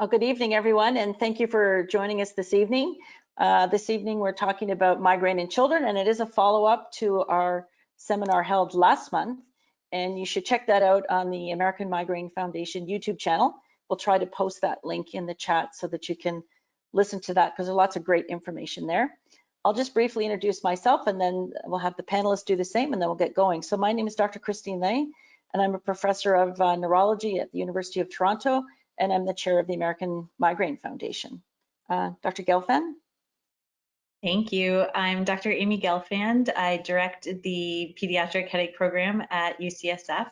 Good evening, everyone, and thank you for joining us this evening. This evening, we're talking about migraine in children, and it is a follow-up to our seminar held last month. And you should check that out on the American Migraine Foundation YouTube channel. We'll try to post that link in the chat so that you can listen to that because there's lots of great information there. I'll just briefly introduce myself, and then we'll have the panelists do the same, and then we'll get going. So my name is Dr. Christine Lay, and I'm a professor of neurology at the University of Toronto, and I'm the chair of the American Migraine Foundation. Dr. Gelfand? Thank you. I'm Dr. Amy Gelfand. I direct the Pediatric Headache Program at UCSF,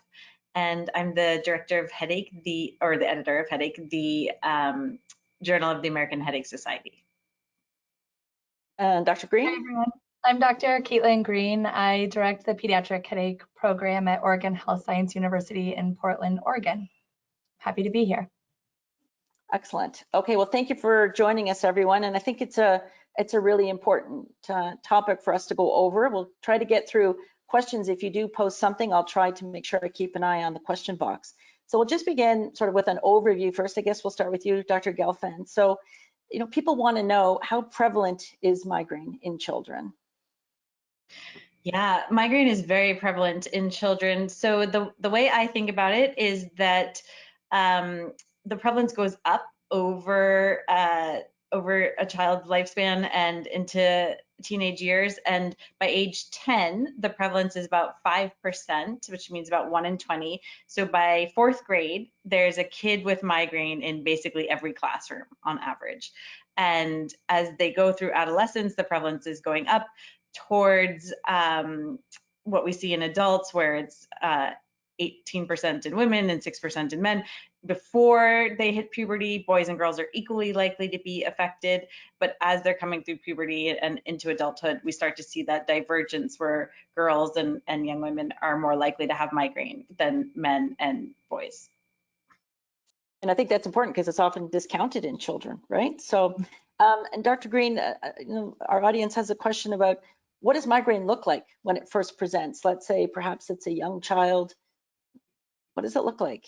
and I'm the director of Headache, the editor of Headache, the Journal of the American Headache Society. And Dr. Greene? Hi, everyone. I'm Dr. Kaitlin Greene. I direct the Pediatric Headache Program at Oregon Health Science University in Portland, Oregon. Happy to be here. Excellent. Okay, well, thank you for joining us, everyone. And I think it's a really important topic for us to go over. We'll try to get through questions. If you do post something, I'll try to make sure I keep an eye on the question box. So we'll just begin sort of with an overview first. I guess we'll start with you, Dr. Gelfand. So, you know, people want to know, how prevalent is migraine in children? Yeah, migraine is very prevalent in children. So the way I think about it is that the prevalence goes up over a child's lifespan and into teenage years. And by age 10, the prevalence is about 5%, which means about 1 in 20. So by 4th grade, there's a kid with migraine in basically every classroom on average. And as they go through adolescence, the prevalence is going up towards what we see in adults, where it's 18% in women and 6% in men. Before they hit puberty, boys and girls are equally likely to be affected, but as they're coming through puberty and into adulthood, we start to see that divergence where girls and young women are more likely to have migraine than men and boys. And I think that's important because it's often discounted in children, right? So, and Dr. Greene, you know, our audience has a question about, what does migraine look like when it first presents? Let's say perhaps it's a young child. What does it look like?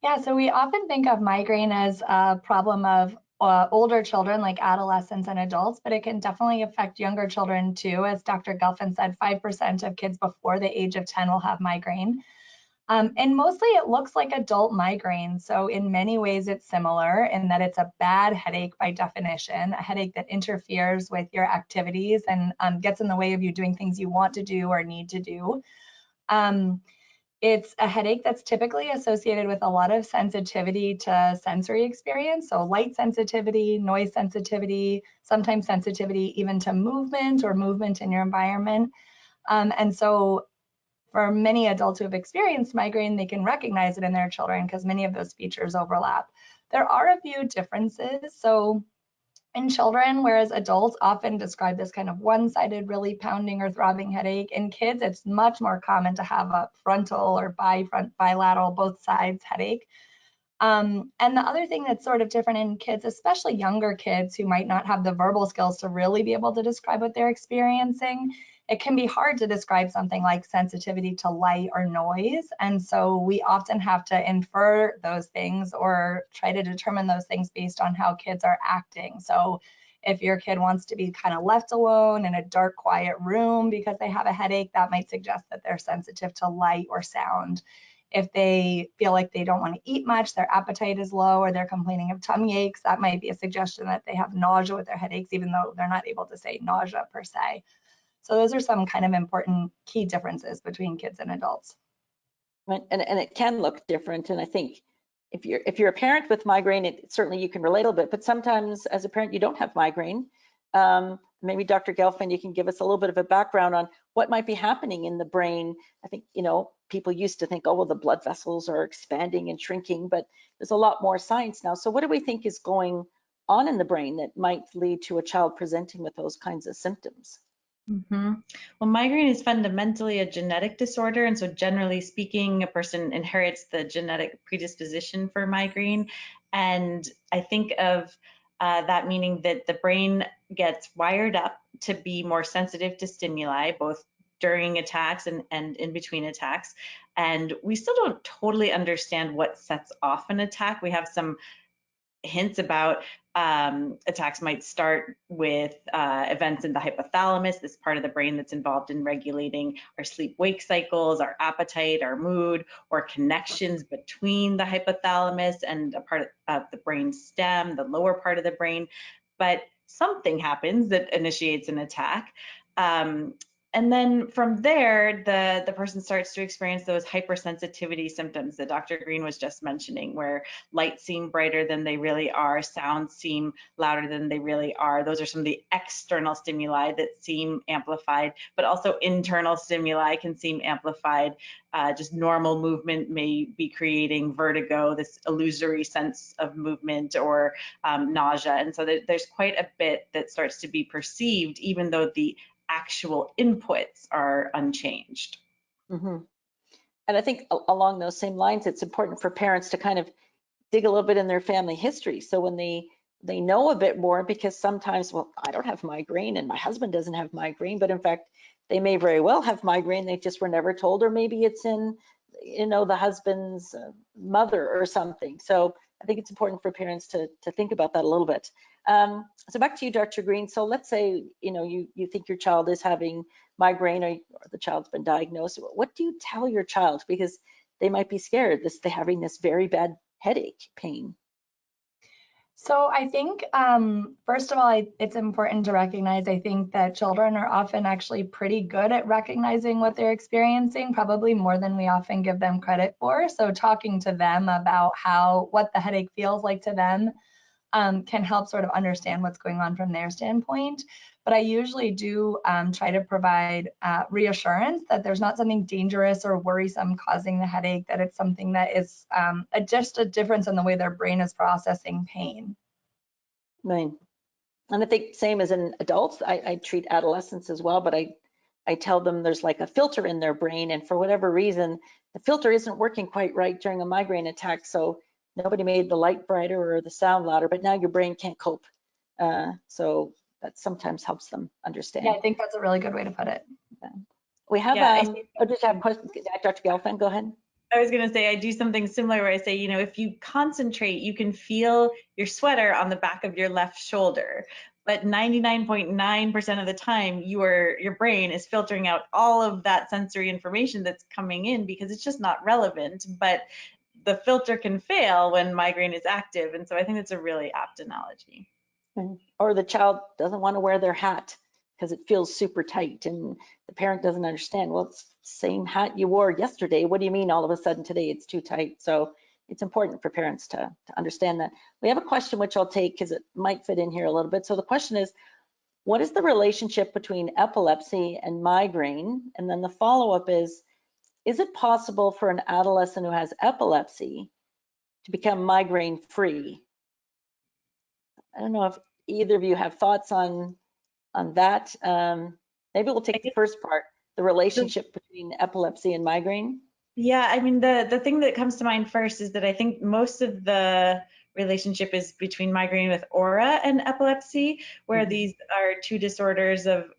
Yeah, so we often think of migraine as a problem of older children, like adolescents and adults, but it can definitely affect younger children too. As Dr. Gelfand said, 5% of kids before the age of 10 will have migraine. And mostly it looks like adult migraine. So in many ways it's similar in that it's a bad headache by definition, a headache that interferes with your activities and gets in the way of you doing things you want to do or need to do. It's a headache that's typically associated with a lot of sensitivity to sensory experience. So light sensitivity, noise sensitivity, sometimes sensitivity even to movement or movement in your environment. And so for many adults who have experienced migraine, they can recognize it in their children because many of those features overlap. There are a few differences. So in children, whereas adults often describe this kind of one-sided, really pounding or throbbing headache, in kids, it's much more common to have a frontal or bilateral, both sides headache. And the other thing that's sort of different in kids, especially younger kids who might not have the verbal skills to really be able to describe what they're experiencing, it can be hard to describe something like sensitivity to light or noise. And so we often have to infer those things or try to determine those things based on how kids are acting. So if your kid wants to be kind of left alone in a dark, quiet room because they have a headache, that might suggest that they're sensitive to light or sound. If they feel like they don't want to eat much, their appetite is low, or they're complaining of tummy aches, that might be a suggestion that they have nausea with their headaches, even though they're not able to say nausea per se. So those are some kind of important key differences between kids and adults. And it can look different. And I think if you're a parent with migraine, certainly you can relate a little bit, but sometimes as a parent, you don't have migraine. Maybe Dr. Gelfand, you can give us a little bit of a background on what might be happening in the brain. I think, you know, people used to think, oh, well, the blood vessels are expanding and shrinking, but there's a lot more science now. So what do we think is going on in the brain that might lead to a child presenting with those kinds of symptoms? Well, migraine is fundamentally a genetic disorder, and so generally speaking, a person inherits the genetic predisposition for migraine. And I think of that meaning that the brain gets wired up to be more sensitive to stimuli, both during attacks and in between attacks. And we still don't totally understand what sets off an attack. We have some hints about attacks might start with events in the hypothalamus, this part of the brain that's involved in regulating our sleep-wake cycles, our appetite, our mood, or connections between the hypothalamus and a part of the brain stem, the lower part of the brain. But something happens that initiates an attack. And then from there, the person starts to experience those hypersensitivity symptoms that Dr. Greene was just mentioning, where lights seem brighter than they really are, sounds seem louder than they really are. Those are some of the external stimuli that seem amplified, but also internal stimuli can seem amplified. Just normal movement may be creating vertigo, this illusory sense of movement, or nausea. And so there's quite a bit that starts to be perceived, even though the actual inputs are unchanged. Mm-hmm. And I think along those same lines, it's important for parents to kind of dig a little bit in their family history. So when they know a bit more, because sometimes, well, I don't have migraine and my husband doesn't have migraine, but in fact, they may very well have migraine. They just were never told, or maybe it's in, you know, the husband's mother or something. So I think it's important for parents to think about that a little bit. So back to you, Dr. Greene. So let's say, you know, you think your child is having migraine, or the child's been diagnosed. What do you tell your child? Because they might be scared they're having this very bad headache pain. So I think, first of all, it's important to recognize, I think that children are often actually pretty good at recognizing what they're experiencing, probably more than we often give them credit for. So talking to them about what the headache feels like to them can help sort of understand what's going on from their standpoint. But I usually do try to provide reassurance that there's not something dangerous or worrisome causing the headache, that it's something that is just a difference in the way their brain is processing pain. Right. And I think same as in adults, I treat adolescents as well, but I tell them there's like a filter in their brain, and for whatever reason, the filter isn't working quite right during a migraine attack. So nobody made the light brighter or the sound louder, but now your brain can't cope. So that sometimes helps them understand. Yeah, I think that's a really good way to put it. We have, just have questions. Dr. Gelfand, go ahead. I was going to say, I do something similar where I say, you know, if you concentrate, you can feel your sweater on the back of your left shoulder. But 99.9% of the time, your brain is filtering out all of that sensory information that's coming in because it's just not relevant. But the filter can fail when migraine is active. And so I think it's a really apt analogy. Or the child doesn't want to wear their hat because it feels super tight, and the parent doesn't understand. Well, it's the same hat you wore yesterday. What do you mean all of a sudden today it's too tight? So it's important for parents to understand that. We have a question which I'll take because it might fit in here a little bit. So the question is, what is the relationship between epilepsy and migraine? And then the follow-up is it possible for an adolescent who has epilepsy to become migraine free? I don't know if either of you have thoughts on that. Maybe we'll take the first part, the relationship between epilepsy and migraine. Yeah, I mean, the thing that comes to mind first is that I think most of the relationship is between migraine with aura and epilepsy, where these are two disorders of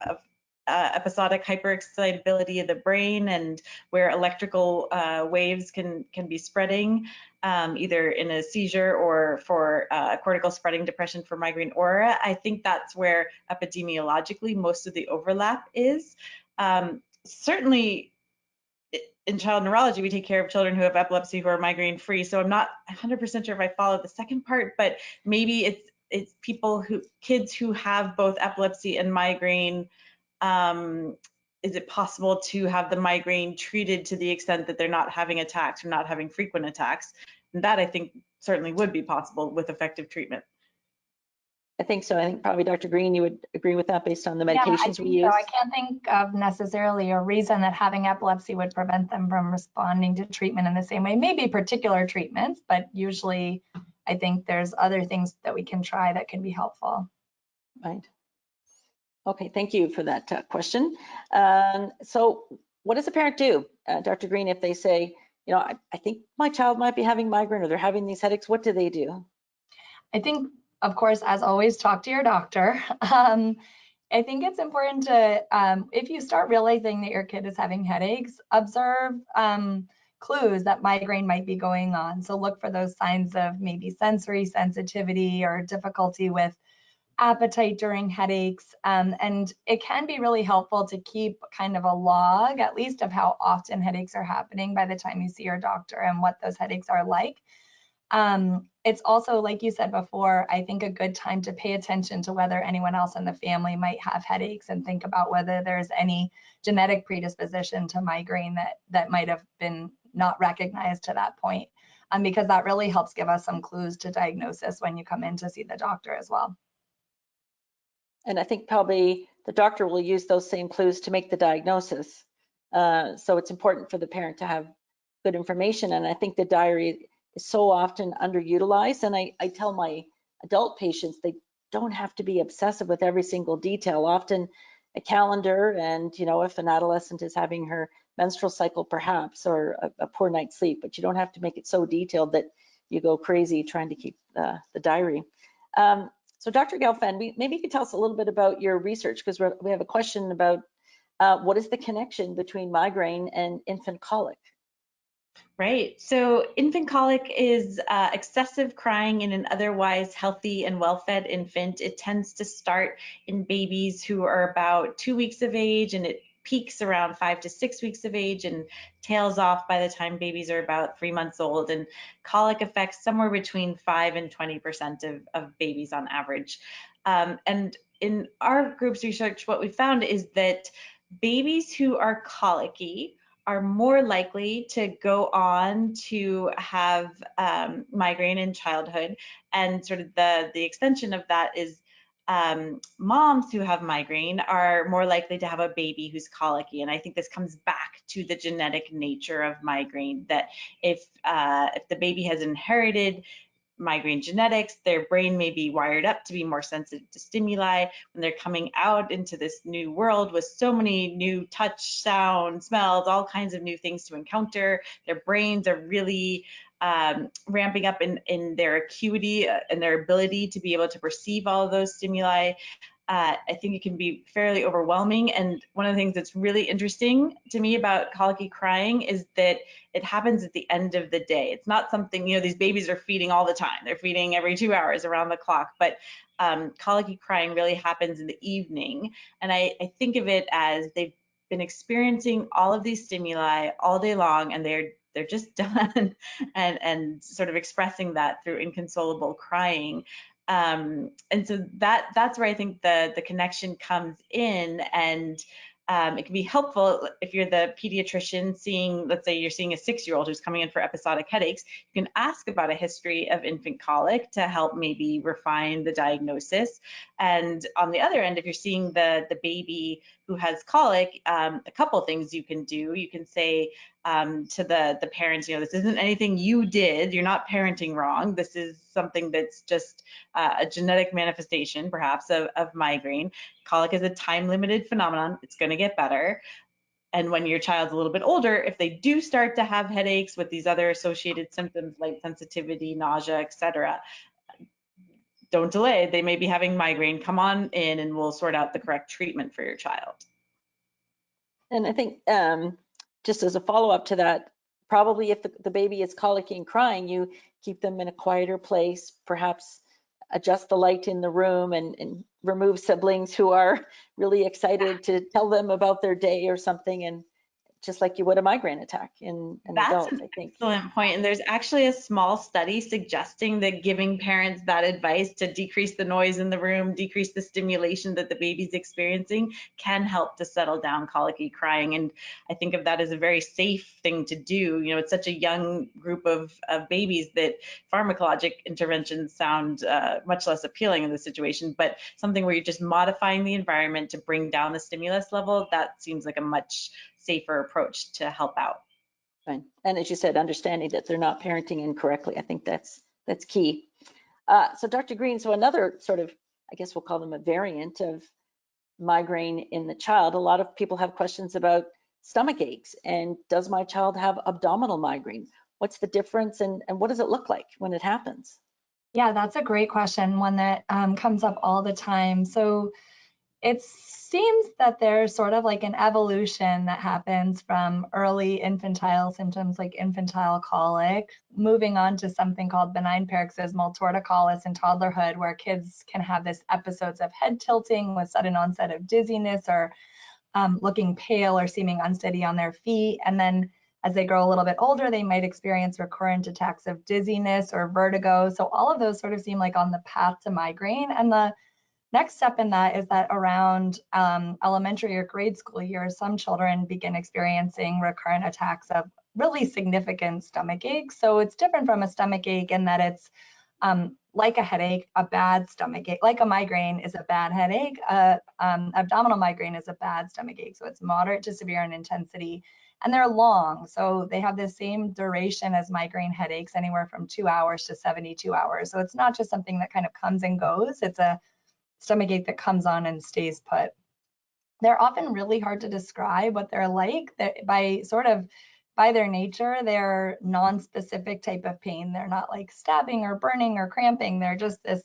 episodic hyperexcitability of the brain, and where electrical waves can be spreading either in a seizure or for cortical spreading depression for migraine aura. I think that's where epidemiologically most of the overlap is. Certainly, in child neurology, we take care of children who have epilepsy who are migraine free. So I'm not 100% sure if I follow the second part, but maybe it's kids who have both epilepsy and migraine. Is it possible to have the migraine treated to the extent that they're not having attacks or not having frequent attacks? And that I think certainly would be possible with effective treatment. I think so. I think probably Dr. Greene, you would agree with that based on the medications we use. So I can't think of necessarily a reason that having epilepsy would prevent them from responding to treatment in the same way. Maybe particular treatments, but usually I think there's other things that we can try that can be helpful. Right. Okay, thank you for that question. So what does a parent do, Dr. Greene, if they say, you know, I think my child might be having migraine or they're having these headaches? What do they do? I think, of course, as always, talk to your doctor. I think it's important to, if you start realizing that your kid is having headaches, observe clues that migraine might be going on. So look for those signs of maybe sensory sensitivity or difficulty with appetite during headaches. And it can be really helpful to keep kind of a log, at least of how often headaches are happening by the time you see your doctor and what those headaches are like. It's also, like you said before, I think a good time to pay attention to whether anyone else in the family might have headaches and think about whether there's any genetic predisposition to migraine that might have been not recognized to that point, because that really helps give us some clues to diagnosis when you come in to see the doctor as well. And I think probably the doctor will use those same clues to make the diagnosis. So it's important for the parent to have good information. And I think the diary is so often underutilized. And I tell my adult patients, they don't have to be obsessive with every single detail. Often a calendar, and if an adolescent is having her menstrual cycle perhaps, or a poor night's sleep, but you don't have to make it so detailed that you go crazy trying to keep the diary. So Dr. Gelfand, maybe you could tell us a little bit about your research, because we have a question about what is the connection between migraine and infant colic? Right. So infant colic is excessive crying in an otherwise healthy and well-fed infant. It tends to start in babies who are about 2 weeks of age, and it peaks around 5 to 6 weeks of age and tails off by the time babies are about 3 months old. And colic affects somewhere between 5 and 20% of babies on average. And in our group's research, what we found is that babies who are colicky are more likely to go on to have migraine in childhood. And sort of the extension of that is moms who have migraine are more likely to have a baby who's colicky. And I think this comes back to the genetic nature of migraine, that if the baby has inherited migraine genetics, their brain may be wired up to be more sensitive to stimuli. When they're coming out into this new world with so many new touch, sound, smells, all kinds of new things to encounter, their brains are really ramping up in their acuity and their ability to be able to perceive all of those stimuli. I think it can be fairly overwhelming. And one of the things that's really interesting to me about colicky crying is that it happens at the end of the day. It's not something, these babies are feeding all the time. They're feeding every 2 hours around the clock, but colicky crying really happens in the evening. And I think of it as they've been experiencing all of these stimuli all day long, and they're just done, and sort of expressing that through inconsolable crying. And so that's where I think the connection comes in, and it can be helpful if you're the pediatrician seeing, let's say you're seeing a 6-year-old who's coming in for episodic headaches. You can ask about a history of infant colic to help maybe refine the diagnosis. And on the other end, if you're seeing the baby who has colic, a couple things you can do. You can say to the parents, this isn't anything you did. You're not parenting wrong. This is something that's just a genetic manifestation, perhaps, of migraine. Colic is a time-limited phenomenon. It's going to get better. And when your child's a little bit older, if they do start to have headaches with these other associated symptoms like sensitivity, nausea, etc., don't delay. They may be having migraine. Come on in and we'll sort out the correct treatment for your child. And I think just as a follow-up to that, probably if the baby is colicky and crying, you keep them in a quieter place, perhaps adjust the light in the room, and remove siblings who are really excited to tell them about their day or something, and just like you would a migraine attack in an adult, I think. Excellent point. And there's actually a small study suggesting that giving parents that advice to decrease the noise in the room, decrease the stimulation that the baby's experiencing, can help to settle down colicky crying. And I think of that as a very safe thing to do. It's such a young group of babies that pharmacologic interventions sound much less appealing in this situation, but something where you're just modifying the environment to bring down the stimulus level, that seems like a much safer approach to help out. Fine. And as you said, understanding that they're not parenting incorrectly, I think that's key. So Dr. Greene, so another sort of, I guess we'll call them a variant of migraine in the child. A lot of people have questions about stomach aches, and does my child have abdominal migraine? What's the difference, and what does it look like when it happens? Yeah, that's a great question, one that comes up all the time. So it seems that there's sort of like an evolution that happens from early infantile symptoms like infantile colic, moving on to something called benign paroxysmal torticollis in toddlerhood, where kids can have this episodes of head tilting with sudden onset of dizziness or looking pale or seeming unsteady on their feet. And then as they grow a little bit older, they might experience recurrent attacks of dizziness or vertigo. So all of those sort of seem like on the path to migraine. And the next step in that is that around elementary or grade school years, some children begin experiencing recurrent attacks of really significant stomach aches. So it's different from a stomach ache in that it's like a headache, a bad stomach ache, like a migraine is a bad headache, abdominal migraine is a bad stomach ache. So it's moderate to severe in intensity, and they're long. So they have the same duration as migraine headaches, anywhere from 2 hours to 72 hours. So it's not just something that kind of comes and goes. It's a stomach ache that comes on and stays put. They're often really hard to describe what they're like. By their nature, they're non-specific type of pain. They're not like stabbing or burning or cramping. They're just this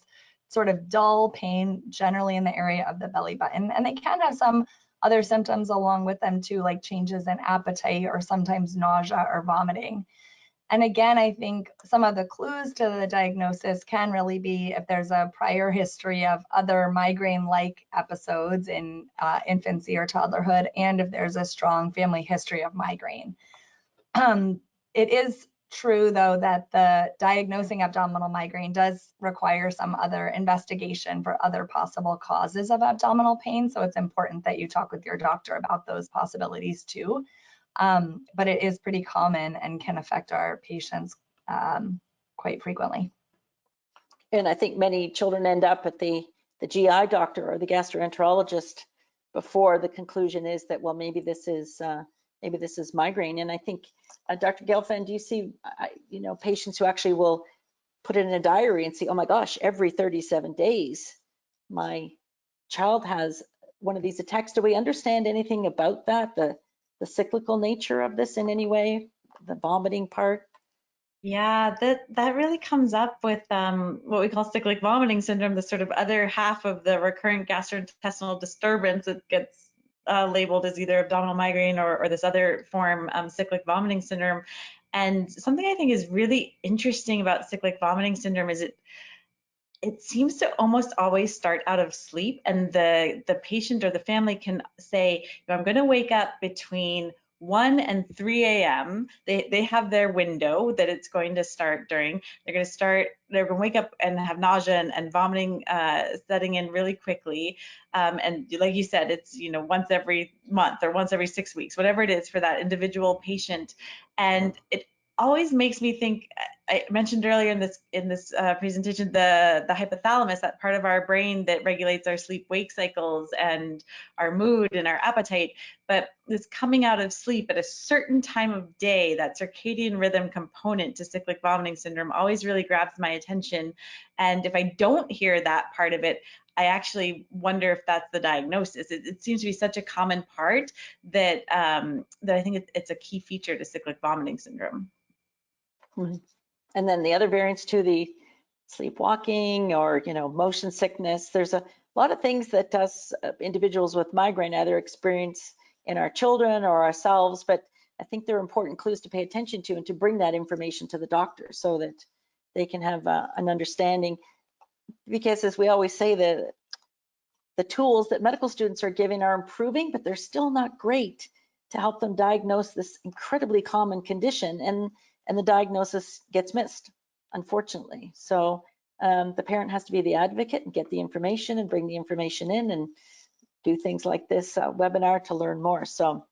sort of dull pain, generally in the area of the belly button. And they can have some other symptoms along with them too, like changes in appetite or sometimes nausea or vomiting. And again, I think some of the clues to the diagnosis can really be if there's a prior history of other migraine-like episodes in infancy or toddlerhood, and if there's a strong family history of migraine. It is true, though, that the diagnosing abdominal migraine does require some other investigation for other possible causes of abdominal pain. So it's important that you talk with your doctor about those possibilities too. But it is pretty common and can affect our patients quite frequently. And I think many children end up at the GI doctor or the gastroenterologist before the conclusion is that, well, maybe this is migraine. And I think, Dr. Gelfand, do you see, patients who actually will put it in a diary and see, oh my gosh, every 37 days, my child has one of these attacks. Do we understand anything about that? The cyclical nature of this in any way, the vomiting part? Yeah, that really comes up with what we call cyclic vomiting syndrome, the sort of other half of the recurrent gastrointestinal disturbance that gets labeled as either abdominal migraine or this other form, cyclic vomiting syndrome. And something I think is really interesting about cyclic vomiting syndrome is it seems to almost always start out of sleep, and the patient or the family can say, I'm going to wake up between 1 and 3 a.m. They have their window that it's going to start during. They're going to wake up and have nausea and vomiting setting in really quickly. And like you said, it's, once every month or once every 6 weeks, whatever it is for that individual patient. And it always makes me think, I mentioned earlier in this presentation, the hypothalamus, that part of our brain that regulates our sleep-wake cycles and our mood and our appetite. But this coming out of sleep at a certain time of day, that circadian rhythm component to cyclic vomiting syndrome always really grabs my attention. And if I don't hear that part of it, I actually wonder if that's the diagnosis. It seems to be such a common part that that I think it's a key feature to cyclic vomiting syndrome. And then the other variants too, the sleepwalking or, motion sickness. There's a lot of things that us individuals with migraine either experience in our children or ourselves, but I think they're important clues to pay attention to and to bring that information to the doctor so that they can have an understanding. Because as we always say, the tools that medical students are giving are improving, but they're still not great to help them diagnose this incredibly common condition, and the diagnosis gets missed, unfortunately. So the parent has to be the advocate and get the information and bring the information in and do things like this webinar to learn more. So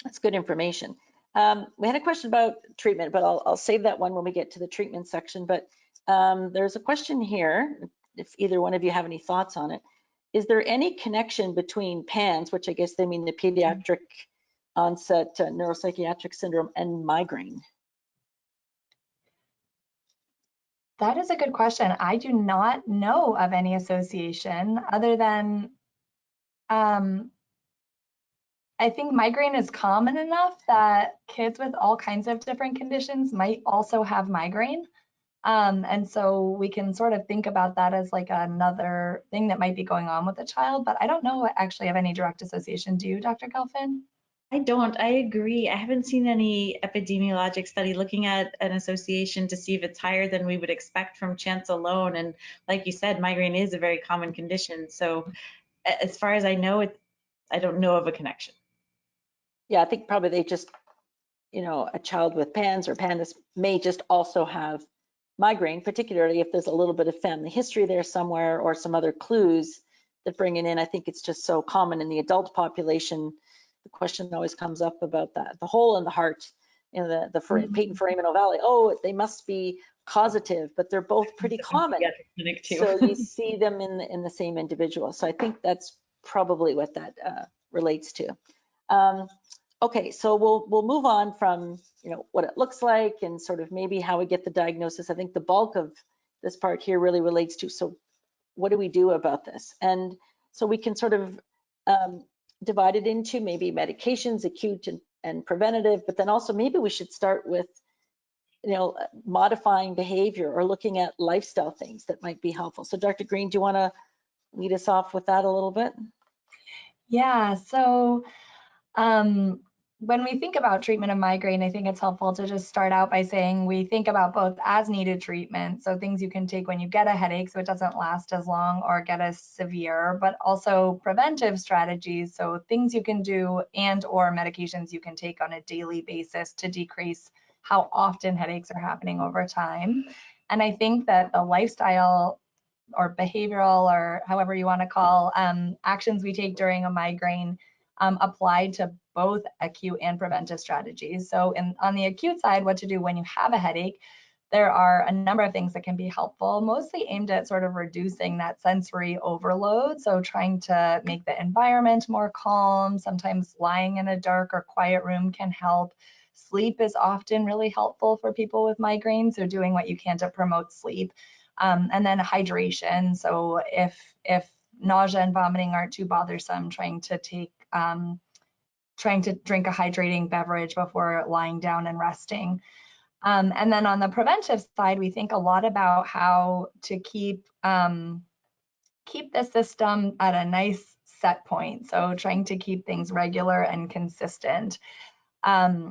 that's good information. We had a question about treatment, but I'll save that one when we get to the treatment section. But there's a question here, if either one of you have any thoughts on it. Is there any connection between PANS, which I guess they mean the pediatric onset neuropsychiatric syndrome, and migraine? That is a good question. I do not know of any association other than I think migraine is common enough that kids with all kinds of different conditions might also have migraine. And so we can sort of think about that as like another thing that might be going on with the child, but I don't know actually have any direct association. Do you, Dr. Gelfand? I don't. I agree. I haven't seen any epidemiologic study looking at an association to see if it's higher than we would expect from chance alone. And like you said, migraine is a very common condition. So as far as I know, I don't know of a connection. Yeah, I think probably they just, a child with PANS or PANDAS may just also have migraine, particularly if there's a little bit of family history there somewhere or some other clues that bring it in. I think it's just so common in the adult population. The question always comes up about that, the hole in the heart, the patent foraminal valley. Oh, they must be causative, but they're both pretty common. So you see them in the same individual. So I think that's probably what that relates to. Okay, so we'll move on from what it looks like and sort of maybe how we get the diagnosis. I think the bulk of this part here really relates to, so what do we do about this? And so we can sort of divide it into maybe medications, acute and preventative, but then also maybe we should start with modifying behavior or looking at lifestyle things that might be helpful. So Dr. Greene, do you want to lead us off with that a little bit? Yeah, so when we think about treatment of migraine, I think it's helpful to just start out by saying we think about both as needed treatment, so things you can take when you get a headache so it doesn't last as long or get as severe, but also preventive strategies, so things you can do and or medications you can take on a daily basis to decrease how often headaches are happening over time. And I think that the lifestyle or behavioral or however you want to call actions we take during a migraine applied to both acute and preventive strategies. So on the acute side, what to do when you have a headache, there are a number of things that can be helpful, mostly aimed at sort of reducing that sensory overload. So trying to make the environment more calm, sometimes lying in a dark or quiet room can help. Sleep is often really helpful for people with migraine, so doing what you can to promote sleep. And then hydration. So if nausea and vomiting aren't too bothersome, trying to drink a hydrating beverage before lying down and resting. And then on the preventive side, we think a lot about how to keep the system at a nice set point. So trying to keep things regular and consistent.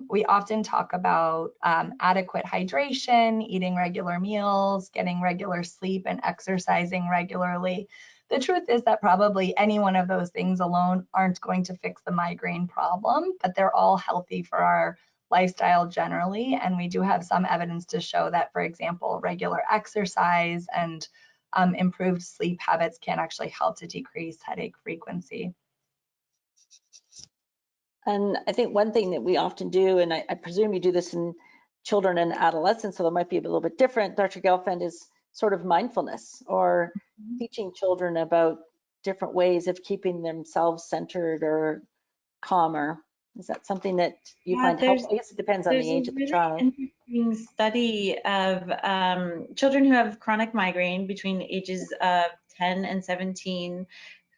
We often talk about adequate hydration, eating regular meals, getting regular sleep, and exercising regularly. The truth is that probably any one of those things alone aren't going to fix the migraine problem, but they're all healthy for our lifestyle generally. And we do have some evidence to show that, for example, regular exercise and improved sleep habits can actually help to decrease headache frequency. And I think one thing that we often do, and I presume you do this in children and adolescents, so it might be a little bit different, Dr. Gelfand, is sort of mindfulness or teaching children about different ways of keeping themselves centered or calmer. Is that something that you find helpful? I guess it depends on the age of the child. There's a really interesting study of children who have chronic migraine between ages of 10 and 17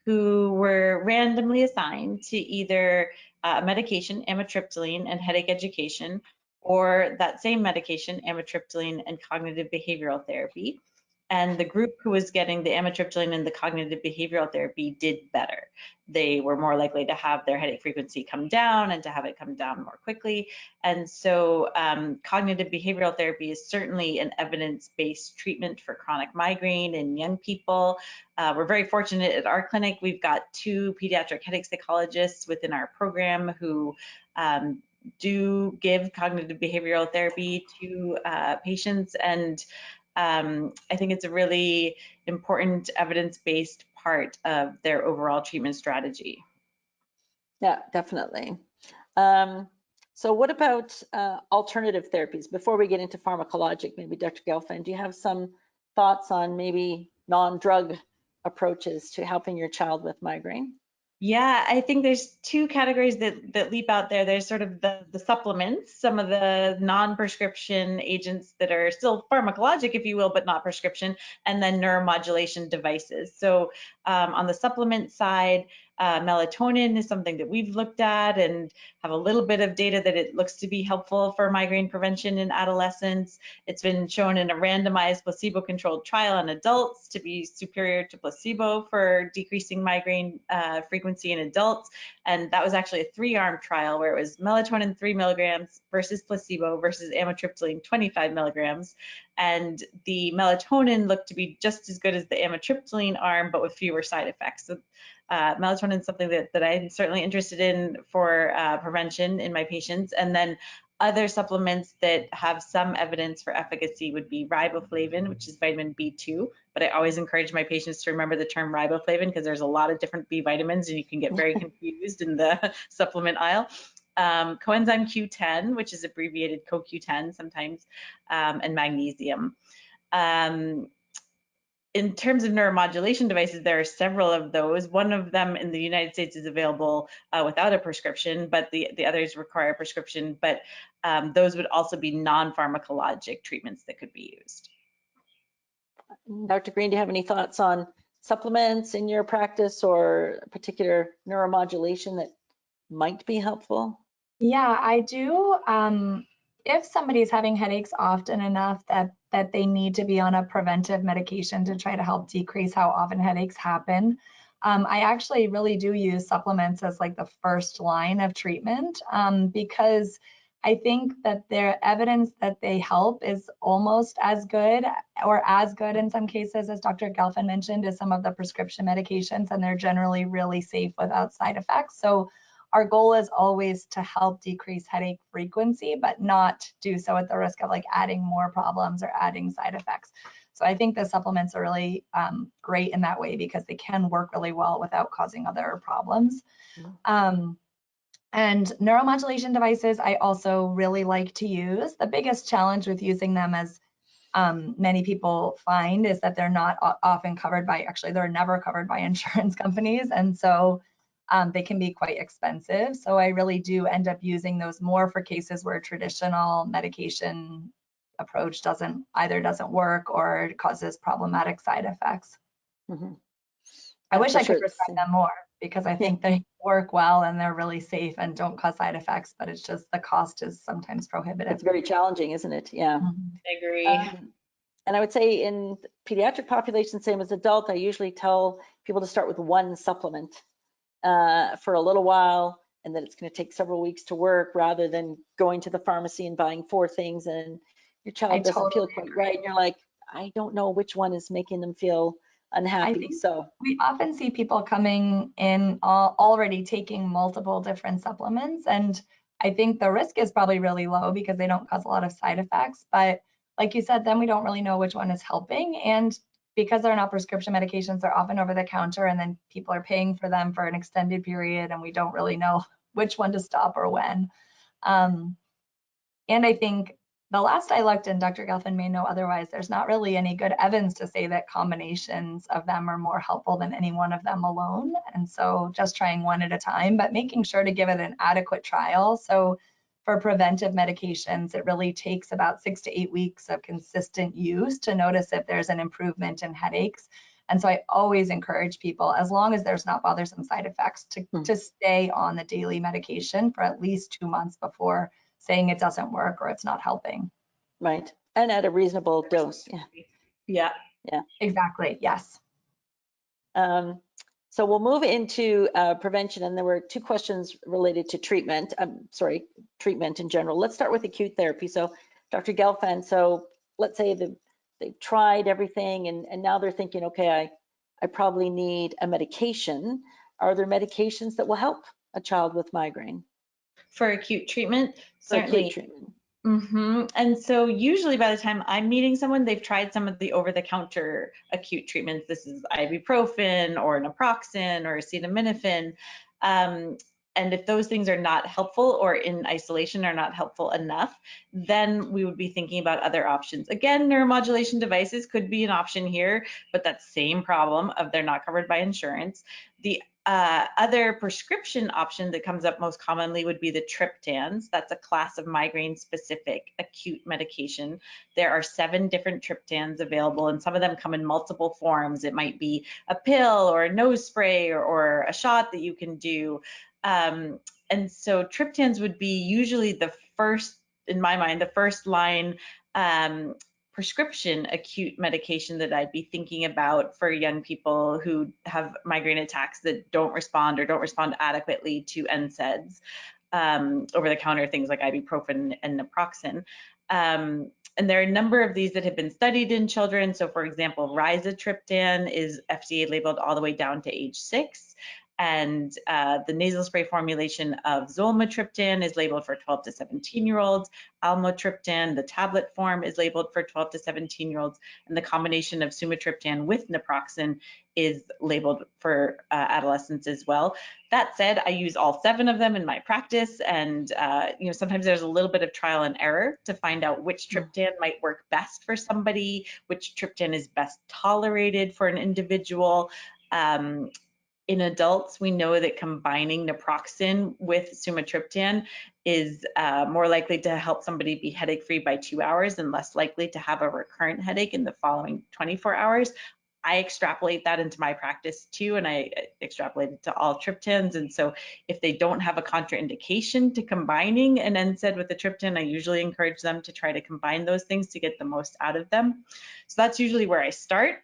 who were randomly assigned to either medication, amitriptyline, and headache education, or that same medication, amitriptyline, and cognitive behavioral therapy. And the group who was getting the amitriptyline and the cognitive behavioral therapy did better. They were more likely to have their headache frequency come down and to have it come down more quickly. And so cognitive behavioral therapy is certainly an evidence-based treatment for chronic migraine in young people. We're very fortunate at our clinic. We've got 2 pediatric headache psychologists within our program who do give cognitive behavioral therapy to patients. And I think it's a really important evidence-based part of their overall treatment strategy. Yeah, definitely. So what about alternative therapies? Before we get into pharmacologic, maybe Dr. Gelfand, do you have some thoughts on maybe non-drug approaches to helping your child with migraine? Yeah, I think there's 2 categories that leap out there. There's sort of the supplements, some of the non-prescription agents that are still pharmacologic, if you will, but not prescription, and then neuromodulation devices. So on the supplement side, Melatonin is something that we've looked at and have a little bit of data that it looks to be helpful for migraine prevention in adolescents. It's been shown in a randomized placebo-controlled trial in adults to be superior to placebo for decreasing migraine frequency in adults. And that was actually a 3-arm trial where it was melatonin 3 milligrams versus placebo versus amitriptyline 25 milligrams. And the melatonin looked to be just as good as the amitriptyline arm, but with fewer side effects. So melatonin is something that I'm certainly interested in for prevention in my patients. And then other supplements that have some evidence for efficacy would be riboflavin, which is vitamin B2. But I always encourage my patients to remember the term riboflavin because there's a lot of different B vitamins and you can get very confused in the supplement aisle. Coenzyme Q10, which is abbreviated CoQ10 sometimes, and magnesium. In terms of neuromodulation devices, there are several of those. One of them in the United States is available without a prescription, but the others require a prescription. But those would also be non-pharmacologic treatments that could be used. Dr. Greene, do you have any thoughts on supplements in your practice or particular neuromodulation that might be helpful? Yeah, I do. If somebody's having headaches often enough that they need to be on a preventive medication to try to help decrease how often headaches happen, I actually really do use supplements as like the first line of treatment because I think that their evidence that they help is almost as good or as good in some cases, as Dr. Gelfand mentioned, as some of the prescription medications, and they're generally really safe without side effects. So our goal is always to help decrease headache frequency, but not do so at the risk of like adding more problems or adding side effects. So I think the supplements are really great in that way because they can work really well without causing other problems. And neuromodulation devices, I also really like to use. The biggest challenge with using them, as many people find, is that they're not often covered by, actually, they're never covered by insurance companies. And so they can be quite expensive. So I really do end up using those more for cases where traditional medication approach doesn't work or causes problematic side effects. I wish I could prescribe them more because I think they work well and they're really safe and don't cause side effects, but it's just the cost is sometimes prohibitive. It's very challenging, isn't it? Yeah. I agree. And I would say in pediatric population, same as adult, I usually tell people to start with one supplement for a little while, and then it's going to take several weeks to work rather than going to the pharmacy and buying 4 things and your child doesn't feel quite right. And you're like, I don't know which one is making them feel unhappy. So we often see people coming in already taking multiple different supplements. And I think the risk is probably really low because they don't cause a lot of side effects. But like you said, then we don't really know which one is helping. And because they're not prescription medications, they're often over the counter, and then people are paying for them for an extended period, and we don't really know which one to stop or when. And I think the last I looked, and Dr. Gelfand may know otherwise, there's not really any good evidence to say that combinations of them are more helpful than any one of them alone. And so just trying one at a time, but making sure to give it an adequate trial. So for preventive medications, it really takes about 6 to 8 weeks of consistent use to notice if there's an improvement in headaches. And so I always encourage people, as long as there's not bothersome side effects, to stay on the daily medication for at least 2 months before saying it doesn't work or it's not helping. Right. And at a reasonable dose. Yeah. Exactly. Yes. So we'll move into prevention, and there were 2 questions related to treatment. Treatment in general. Let's start with acute therapy. So Dr. Gelfand, so let's say they've tried everything and now they're thinking, okay, I probably need a medication. Are there medications that will help a child with migraine? For acute treatment, certainly. Acute treatment. And so usually by the time I'm meeting someone, they've tried some of the over-the-counter acute treatments. This is ibuprofen or naproxen or acetaminophen. And if those things are not helpful or in isolation are not helpful enough, then we would be thinking about other options. Again, neuromodulation devices could be an option here, but that same problem of they're not covered by insurance. The Other prescription option that comes up most commonly would be the triptans. That's a class of migraine-specific acute medication. There are 7 different triptans available, and some of them come in multiple forms. It might be a pill or a nose spray or a shot that you can do. And so triptans would be usually the first, in my mind, the first line prescription acute medication that I'd be thinking about for young people who have migraine attacks that don't respond or don't respond adequately to NSAIDs, over-the-counter things like ibuprofen and naproxen. And there are a number of these that have been studied in children. So for example, rizatriptan is FDA labeled all the way down to age 6. And the nasal spray formulation of zolmitriptan is labeled for 12 to 17-year-olds. Almotriptan, the tablet form, is labeled for 12 to 17-year-olds. And the combination of sumatriptan with naproxen is labeled for adolescents as well. That said, I use all 7 of them in my practice, and sometimes there's a little bit of trial and error to find out which triptan might work best for somebody, which triptan is best tolerated for an individual. In adults, we know that combining naproxen with sumatriptan is more likely to help somebody be headache-free by 2 hours and less likely to have a recurrent headache in the following 24 hours. I extrapolate that into my practice too, and I extrapolate it to all triptans. And so if they don't have a contraindication to combining an NSAID with a triptan, I usually encourage them to try to combine those things to get the most out of them. So that's usually where I start.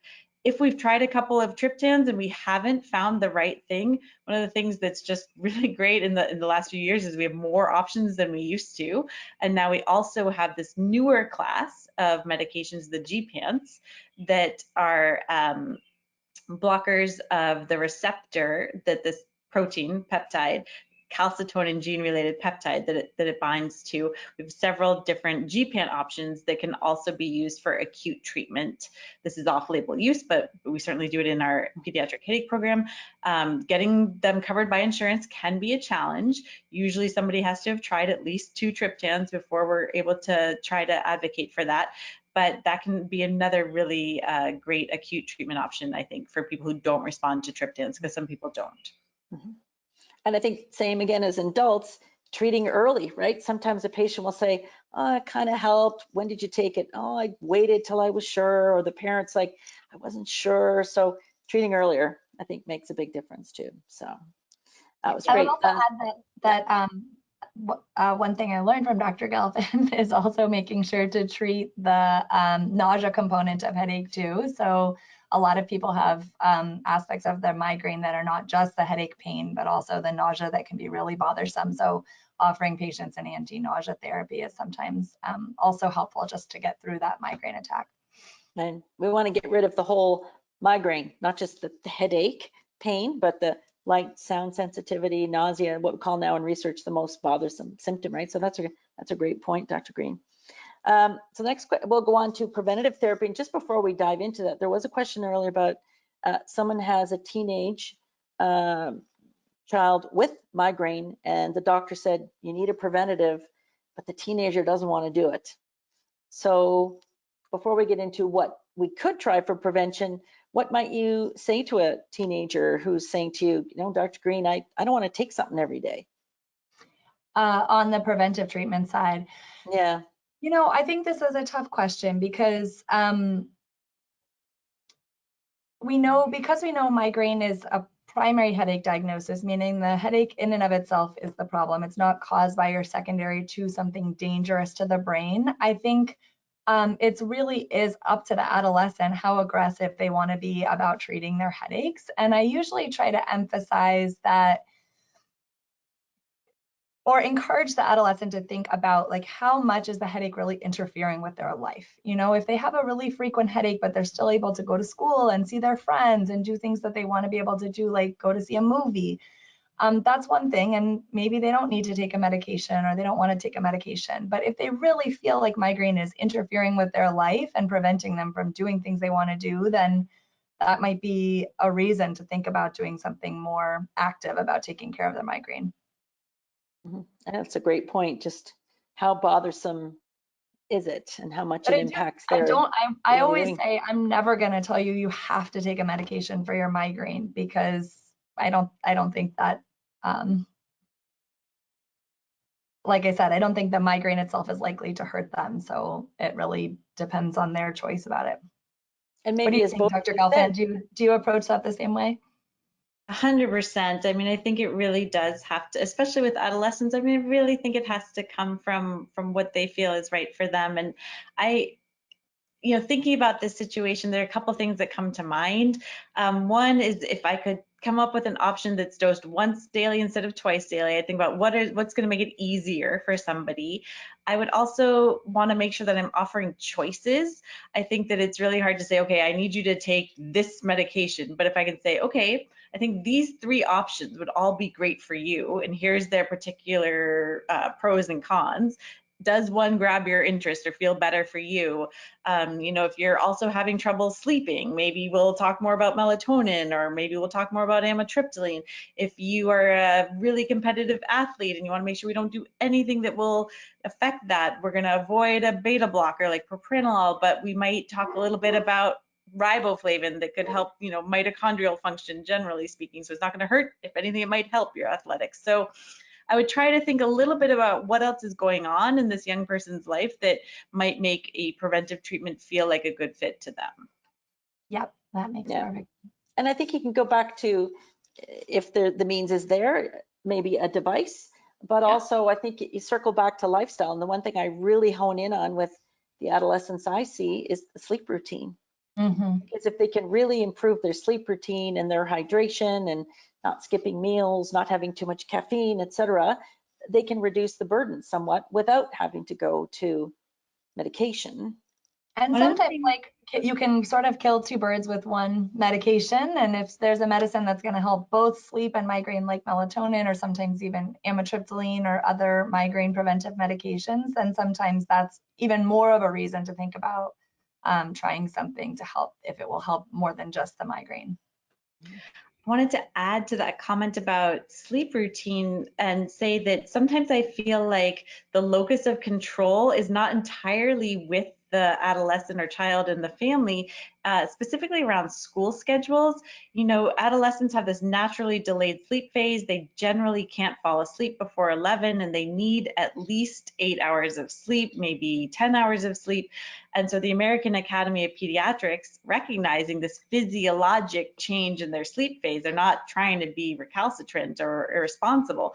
If we've tried a couple of triptans and we haven't found the right thing, one of the things that's just really great in the last few years is we have more options than we used to. And now we also have this newer class of medications, the gepants, that are blockers of the receptor that this protein peptide, calcitonin gene-related peptide that it binds to. We have several different gepant options that can also be used for acute treatment. This is off-label use, but we certainly do it in our pediatric headache program. Getting them covered by insurance can be a challenge. Usually somebody has to have tried at least 2 triptans before we're able to try to advocate for that. But that can be another really great acute treatment option, I think, for people who don't respond to triptans, because some people don't. Mm-hmm. And I think same again as in adults, treating early, right? Sometimes a patient will say, oh, it kind of helped. When did you take it? Oh, I waited till I was sure. Or the parent's like, I wasn't sure. So treating earlier, I think, makes a big difference too. So that was great. I would also add that one thing I learned from Dr. Gelfand is also making sure to treat the nausea component of headache too. So a lot of people have aspects of their migraine that are not just the headache pain, but also the nausea that can be really bothersome. So offering patients an anti-nausea therapy is sometimes also helpful just to get through that migraine attack. And we want to get rid of the whole migraine, not just the headache pain, but the light, sound sensitivity, nausea, what we call now in research the most bothersome symptom, right? So that's a great point, Dr. Greene. So next, we'll go on to preventative therapy. And just before we dive into that, there was a question earlier about someone has a teenage child with migraine, and the doctor said, you need a preventative, but the teenager doesn't want to do it. So before we get into what we could try for prevention, what might you say to a teenager who's saying to you, Dr. Greene, I don't want to take something every day? On the preventive treatment side. Yeah. I think this is a tough question because we know migraine is a primary headache diagnosis, meaning the headache in and of itself is the problem. It's not caused by or secondary to something dangerous to the brain. I think it really is up to the adolescent how aggressive they want to be about treating their headaches. And I usually try to emphasize that, or encourage the adolescent to think about like how much is the headache really interfering with their life. If they have a really frequent headache, but they're still able to go to school and see their friends and do things that they want to be able to do, like go to see a movie, that's one thing. And maybe they don't need to take a medication or they don't want to take a medication. But if they really feel like migraine is interfering with their life and preventing them from doing things they want to do, then that might be a reason to think about doing something more active about taking care of their migraine. Mm-hmm. That's a great point. Just how bothersome is it and how much it impacts their I always say I'm never going to tell you have to take a medication for your migraine, because I don't think that, like I said, I don't think the migraine itself is likely to hurt them. So it really depends on their choice about it. And What do maybe you as think, both Dr. of you said, Gelfand? Do you approach that the same way? 100%. I mean, I think it really does have to, especially with adolescents. I mean, I really think it has to come from what they feel is right for them. And thinking about this situation, there are a couple things that come to mind. One is if I could come up with an option that's dosed once daily instead of twice daily, I think about what's going to make it easier for somebody. I would also want to make sure that I'm offering choices. I think that it's really hard to say, okay, I need you to take this medication. But if I can say, okay, I think these 3 options would all be great for you, and here's their particular pros and cons. Does one grab your interest or feel better for you? If you're also having trouble sleeping, maybe we'll talk more about melatonin, or maybe we'll talk more about amitriptyline. If you are a really competitive athlete and you want to make sure we don't do anything that will affect that, we're going to avoid a beta blocker like propranolol, but we might talk a little bit about riboflavin that could help, mitochondrial function, generally speaking. So it's not going to hurt. If anything, it might help your athletics. So I would try to think a little bit about what else is going on in this young person's life that might make a preventive treatment feel like a good fit to them. Yep, that makes perfect. And I think you can go back to, if the means is there, maybe a device, but also I think you circle back to lifestyle. And the one thing I really hone in on with the adolescents I see is the sleep routine. Because if they can really improve their sleep routine and their hydration and not skipping meals, not having too much caffeine, etc., they can reduce the burden somewhat without having to go to medication. And sometimes, like, you can sort of kill 2 birds with one medication. And if there's a medicine that's going to help both sleep and migraine, like melatonin, or sometimes even amitriptyline or other migraine preventive medications, then sometimes that's even more of a reason to think about trying something to help, if it will help more than just the migraine. I wanted to add to that comment about sleep routine and say that sometimes I feel like the locus of control is not entirely with the adolescent or child and the family, specifically around school schedules. Adolescents have this naturally delayed sleep phase. They generally can't fall asleep before 11, and they need at least 8 hours of sleep, maybe 10 hours of sleep. And so the American Academy of Pediatrics, recognizing this physiologic change in their sleep phase, they're not trying to be recalcitrant or irresponsible,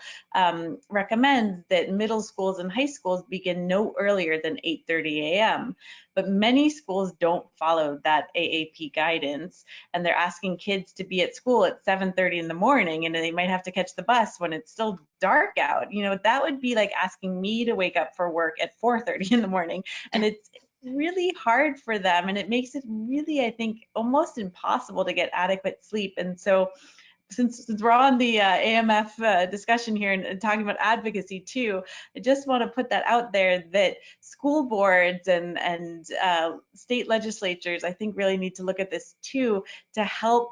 recommends that middle schools and high schools begin no earlier than 8:30 a.m. But many schools don't follow that AAP guidance, and they're asking kids to be at school at 7:30 in the morning, and they might have to catch the bus when it's still dark out. That would be like asking me to wake up for work at 4:30 in the morning, and it's really hard for them, and it makes it really, I think, almost impossible to get adequate sleep. And so since we're on the AMF discussion here and talking about advocacy too, I just want to put that out there that school boards and state legislatures, I think, really need to look at this too to help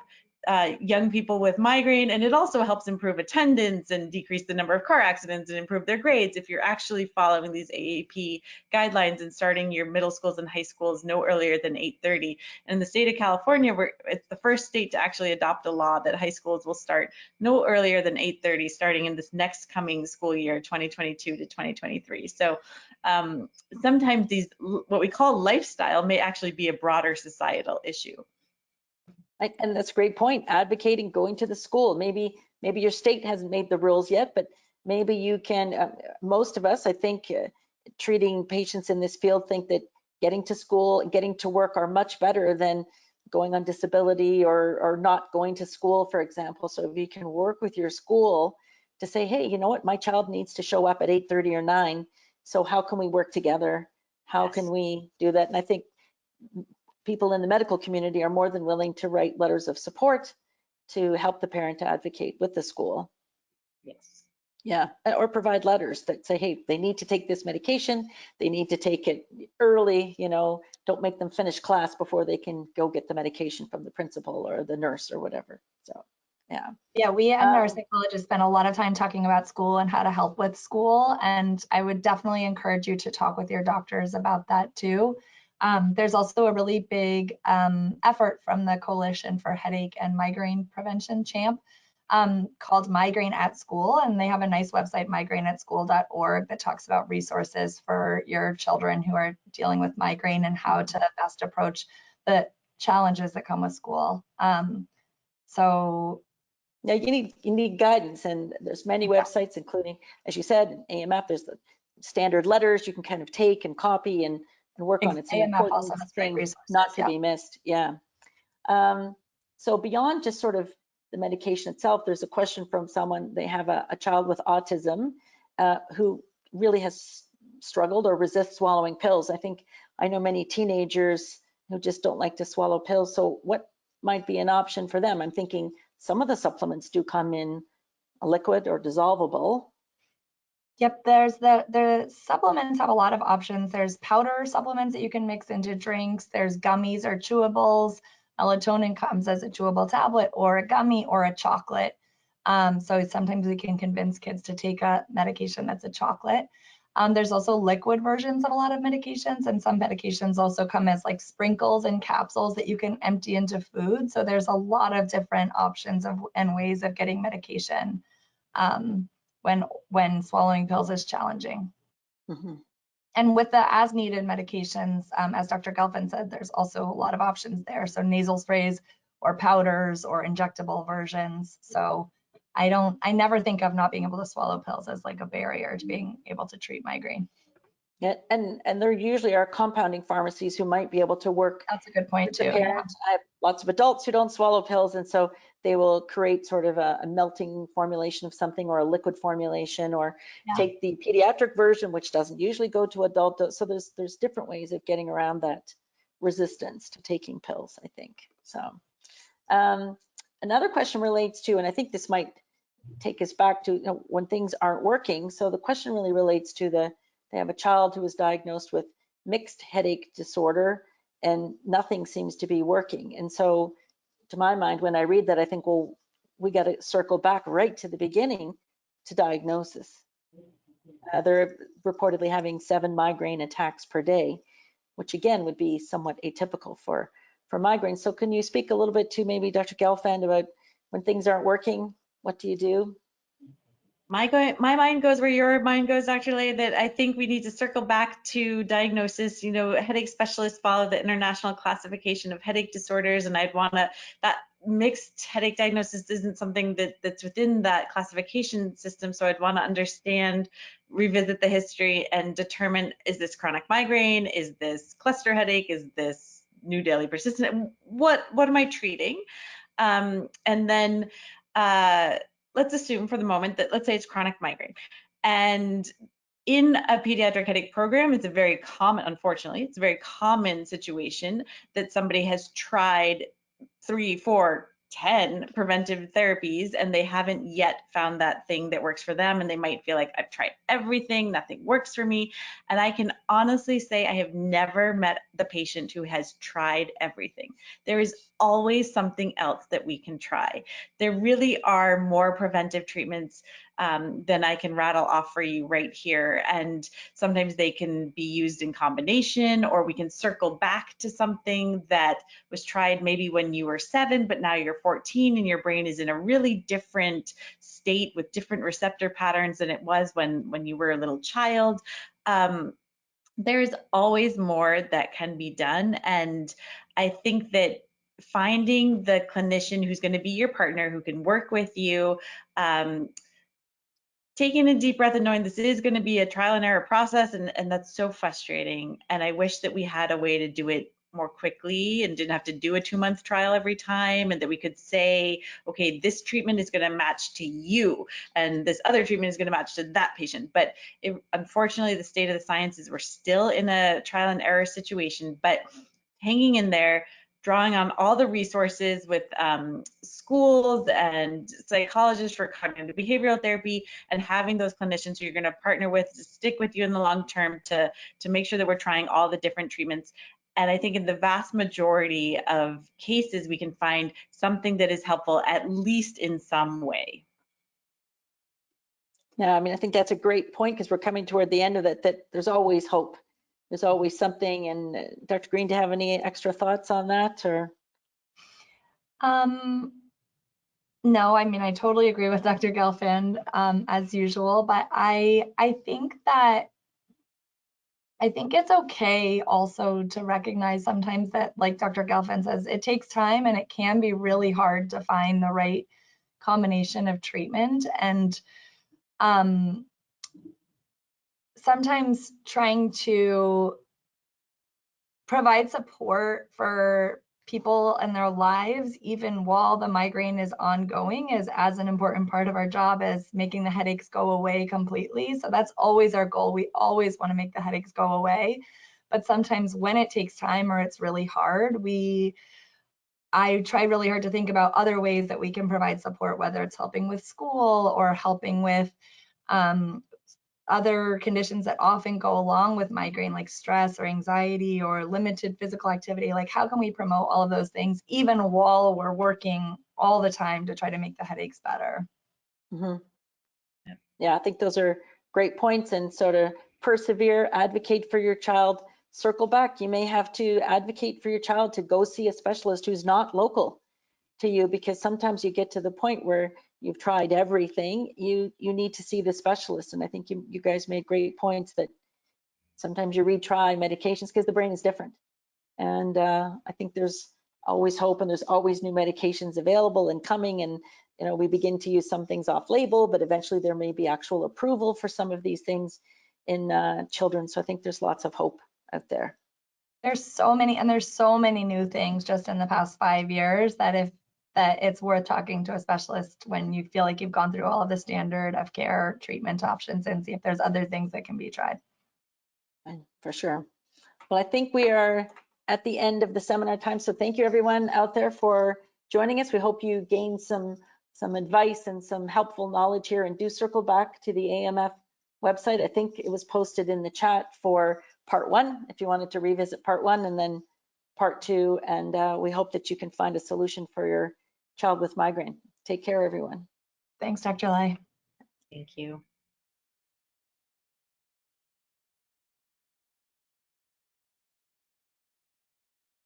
young people with migraine. And it also helps improve attendance and decrease the number of car accidents and improve their grades if you're actually following these AAP guidelines and starting your middle schools and high schools no earlier than 8:30. And in the state of California, it's the first state to actually adopt a law that high schools will start no earlier than 8:30 starting in this next coming school year, 2022 to 2023. So sometimes these, what we call lifestyle, may actually be a broader societal issue. And that's a great point. Advocating, going to the school. Maybe your state hasn't made the rules yet, but maybe you can. Most of us, I think, treating patients in this field think that getting to school, getting to work are much better than going on disability or not going to school, for example. So if you can work with your school to say, hey, you know what, my child needs to show up at 8:30 or 9. So how can we work together? How can we do that? And I think people in the medical community are more than willing to write letters of support to help the parent to advocate with the school. Yes. Yeah, or provide letters that say, hey, they need to take this medication. They need to take it early, don't make them finish class before they can go get the medication from the principal or the nurse or whatever. So, yeah. Yeah, we and our psychologists spend a lot of time talking about school and how to help with school. And I would definitely encourage you to talk with your doctors about that too. There's also a really big effort from the Coalition for Headache and Migraine Prevention, CHAMP, called Migraine at School, and they have a nice website, migraineatschool.org, that talks about resources for your children who are dealing with migraine and how to best approach the challenges that come with school. So yeah, you need guidance, and there's many websites, including, as you said, AMF. There's the standard letters you can kind of take and copy and work on. It's an AMF important also has great thing resources, not to be missed. Yeah. So beyond just sort of the medication itself, there's a question from someone. They have a child with autism who really has struggled or resists swallowing pills. I know many teenagers who just don't like to swallow pills. So what might be an option for them? I'm thinking some of the supplements do come in a liquid or dissolvable. Yep, there's the supplements have a lot of options. There's powder supplements that you can mix into drinks. There's gummies or chewables. Melatonin comes as a chewable tablet or a gummy or a chocolate. So sometimes we can convince kids to take a medication that's a chocolate. There's also liquid versions of a lot of medications, and some medications also come as like sprinkles and capsules that you can empty into food. So there's a lot of different options and ways of getting medication when swallowing pills is challenging. Mm-hmm. And with the as needed medications, as Dr. Gelfand said, there's also a lot of options there. So nasal sprays or powders or injectable versions. So I never think of not being able to swallow pills as like a barrier to being able to treat migraine. Yeah, and there usually are compounding pharmacies who might be able to work. That's a good point too. Parents. I have lots of adults who don't swallow pills, and so they will create sort of a melting formulation of something or a liquid formulation, or take the pediatric version, which doesn't usually go to adult dose. So there's different ways of getting around that resistance to taking pills, I think. So another question relates to, and I think this might take us back to when things aren't working. So the question really relates to they have a child who was diagnosed with mixed headache disorder and nothing seems to be working. And so to my mind, when I read that, I think, well, we got to circle back right to the beginning to diagnosis. They're reportedly having 7 migraine attacks per day, which again would be somewhat atypical for migraine. So can you speak a little bit to maybe Dr. Gelfand about when things aren't working, what do you do? My mind goes where your mind goes, Dr. Lay, that I think we need to circle back to diagnosis. Headache specialists follow the International Classification of Headache Disorders, and that mixed headache diagnosis isn't something that's within that classification system. So I'd want to revisit the history and determine, is this chronic migraine? Is this cluster headache? Is this new daily persistent? What am I treating? And then let's assume for the moment that, let's say it's chronic migraine. And in a pediatric headache program, unfortunately, it's a very common situation that somebody has tried 3, 4, 10 preventive therapies and they haven't yet found that thing that works for them, and they might feel like, I've tried everything, nothing works for me. And I can honestly say I have never met the patient who has tried everything. There is always something else that we can try. There really are more preventive treatments than I can rattle off for you right here. And sometimes they can be used in combination, or we can circle back to something that was tried maybe when you were 7, but now you're 14 and your brain is in a really different state with different receptor patterns than it was when you were a little child. There's always more that can be done. And I think that finding the clinician who's going to be your partner, who can work with you, taking a deep breath and knowing this is going to be a trial and error process, and that's so frustrating. And I wish that we had a way to do it more quickly and didn't have to do a 2-month trial every time, and that we could say, okay, this treatment is going to match to you and this other treatment is going to match to that patient. But unfortunately, the state of the science is we're still in a trial and error situation, but hanging in there, drawing on all the resources with schools and psychologists for cognitive behavioral therapy, and having those clinicians who you're going to partner with to stick with you in the long term to make sure that we're trying all the different treatments. And I think in the vast majority of cases, we can find something that is helpful, at least in some way. Yeah, I mean, I think that's a great point, because we're coming toward the end of it, that there's always hope. There's always something. And Dr. Greene, do you have any extra thoughts on that, or? No, I mean, I totally agree with Dr. Gelfand, as usual, but I think it's okay also to recognize sometimes that, like Dr. Gelfand says, it takes time and it can be really hard to find the right combination of treatment. And sometimes trying to provide support for people and their lives, even while the migraine is ongoing, is as an important part of our job as making the headaches go away completely. So that's always our goal. We always want to make the headaches go away. But sometimes when it takes time or it's really hard, I try really hard to think about other ways that we can provide support, whether it's helping with school or helping with other conditions that often go along with migraine, like stress or anxiety or limited physical activity. Like, how can we promote all of those things even while we're working all the time to try to make the headaches better? Mm-hmm. Yeah, I think those are great points. And so to persevere, advocate for your child, circle back. You may have to advocate for your child to go see a specialist who's not local to you, because sometimes you get to the point where you've tried everything. You need to see the specialist. And I think you guys made great points that sometimes you retry medications because the brain is different. And I think there's always hope, and there's always new medications available and coming. And we begin to use some things off label, but eventually there may be actual approval for some of these things in children. So I think there's lots of hope out there. There's so many new things just in the past 5 years that it's worth talking to a specialist when you feel like you've gone through all of the standard of care treatment options and see if there's other things that can be tried. For sure. Well, I think we are at the end of the seminar time. So thank you everyone out there for joining us. We hope you gained some advice and some helpful knowledge here, and do circle back to the AMF website. I think it was posted in the chat for part 1 if you wanted to revisit part 1 and then part 2. And we hope that you can find a solution for your child with migraine. Take care, everyone. Thanks, Dr. Lai. Thank you.